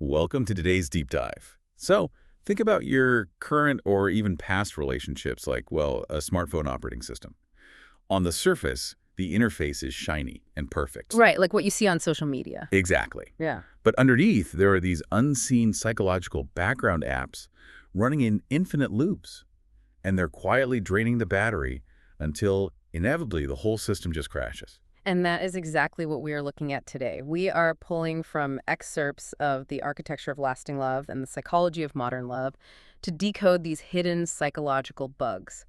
Welcome to today's deep dive. So, think about your current or even past relationships like, well, a smartphone operating system. On the surface, the interface is shiny and perfect. Right, like what you see on social media. Exactly. Yeah. But underneath, there are these unseen psychological background apps running in infinite loops, and they're quietly draining the battery until, inevitably, the whole system just crashes. And that is exactly what we are looking at today. We are pulling from excerpts of The Architecture of Lasting Love and The Psychology of Modern Love to decode these hidden psychological bugs.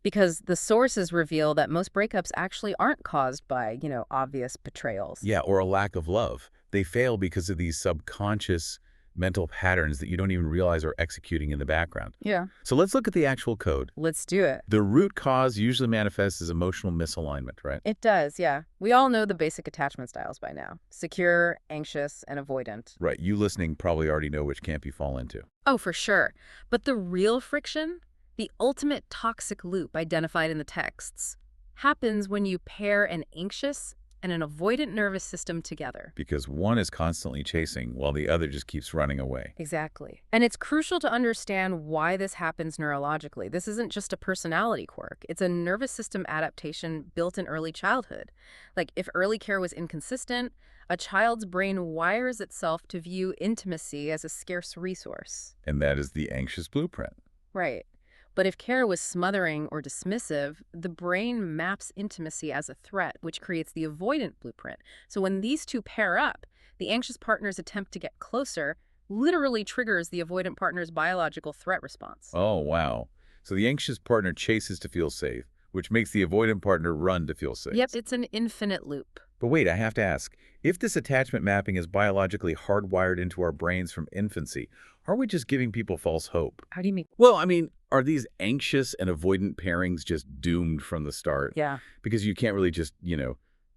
Because the sources reveal that most breakups actually aren't caused by, obvious betrayals. Yeah, or a lack of love. They fail because of these subconscious mental patterns that you don't even realize are executing in the background. Yeah. So let's look at the actual code. Let's do it. The root cause usually manifests as emotional misalignment, right? It does, yeah. We all know the basic attachment styles by now. Secure, anxious, and avoidant. Right. You listening probably already know which camp you fall into. Oh, for sure. But the real friction, the ultimate toxic loop identified in the texts, happens when you pair an anxious and an avoidant nervous system together. Because one is constantly chasing while the other just keeps running away. Exactly. And it's crucial to understand why this happens neurologically. This isn't just a personality quirk. It's a nervous system adaptation built in early childhood. Like if early care was inconsistent, a child's brain wires itself to view intimacy as a scarce resource. And that is the anxious blueprint. Right. But if care was smothering or dismissive, the brain maps intimacy as a threat, which creates the avoidant blueprint. So when these two pair up, the anxious partner's attempt to get closer literally triggers the avoidant partner's biological threat response. Oh, wow. So the anxious partner chases to feel safe, which makes the avoidant partner run to feel safe. Yep, it's an infinite loop. But wait, I have to ask, if this attachment mapping is biologically hardwired into our brains from infancy, are we just giving people false hope? How do you mean? Well, I mean, are these anxious and avoidant pairings just doomed from the start? Yeah. Because you can't really just,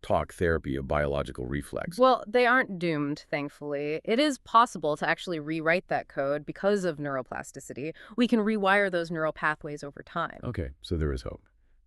talk therapy a biological reflex. Well, they aren't doomed, thankfully. It is possible to actually rewrite that code because of neuroplasticity. We can rewire those neural pathways over time. Okay, so there is hope.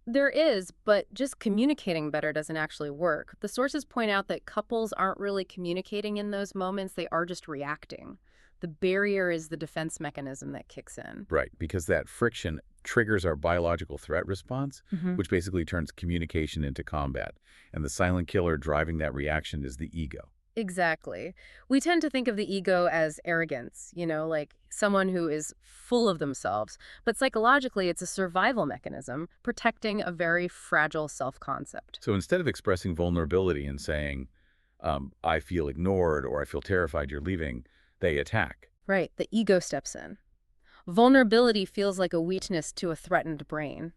There is, but just communicating better doesn't actually work. The sources point out that couples aren't really communicating in those moments, they are just reacting. The barrier is the defense mechanism that kicks in. Right, because that friction triggers our biological threat response, Mhm. which basically turns communication into combat. And the silent killer driving that reaction is the ego. Exactly. We tend to think of the ego as arrogance, like someone who is full of themselves. But psychologically, it's a survival mechanism protecting a very fragile self-concept. So instead of expressing vulnerability and saying, I feel ignored or I feel terrified you're leaving, they attack. Right, the ego steps in. Vulnerability feels like a weakness to a threatened brain.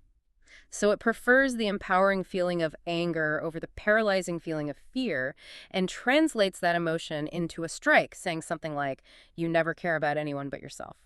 So it prefers the empowering feeling of anger over the paralyzing feeling of fear and translates that emotion into a strike, saying something like, you never care about anyone but yourself.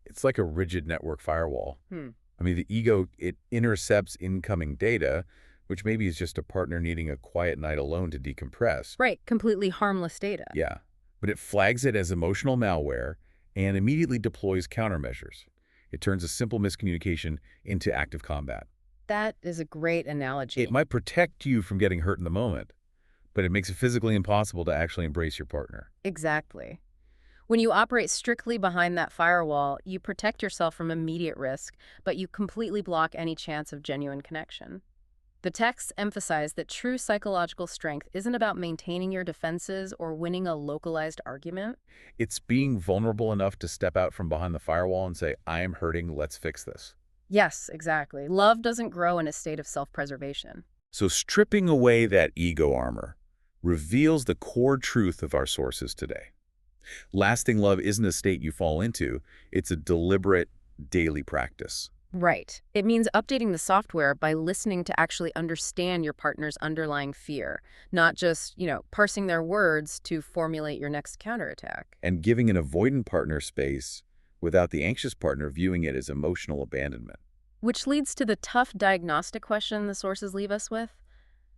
It's like a rigid network firewall. Hmm. I mean, the ego, it intercepts incoming data, which maybe is just a partner needing a quiet night alone to decompress. Right, completely harmless data. Yeah, but it flags it as emotional malware and immediately deploys countermeasures. It turns a simple miscommunication into active combat. That is a great analogy. It might protect you from getting hurt in the moment, but it makes it physically impossible to actually embrace your partner. Exactly. When you operate strictly behind that firewall, you protect yourself from immediate risk, but you completely block any chance of genuine connection. The texts emphasize that true psychological strength isn't about maintaining your defenses or winning a localized argument. It's being vulnerable enough to step out from behind the firewall and say, I am hurting, let's fix this. Yes, exactly. Love doesn't grow in a state of self-preservation. So stripping away that ego armor reveals the core truth of our sources today. Lasting love isn't a state you fall into, it's a deliberate daily practice. Right. It means updating the software by listening to actually understand your partner's underlying fear, not just, parsing their words to formulate your next counterattack. And giving an avoidant partner space without the anxious partner viewing it as emotional abandonment. Which leads to the tough diagnostic question the sources leave us with.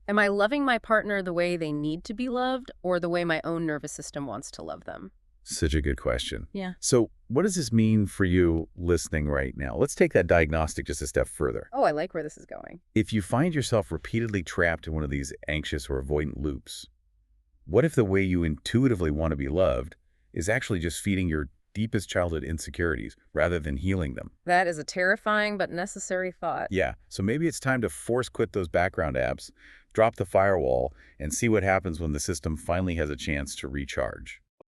Am I loving my partner the way they need to be loved or the way my own nervous system wants to love them? Such a good question. Yeah. So what does this mean for you listening right now? Let's take that diagnostic just a step further. Oh, I like where this is going. If you find yourself repeatedly trapped in one of these anxious or avoidant loops, what if the way you intuitively want to be loved is actually just feeding your deepest childhood insecurities rather than healing them. That is a terrifying but necessary thought. Yeah, so maybe it's time to force quit those background apps, drop the firewall, and see what happens when the system finally has a chance to recharge.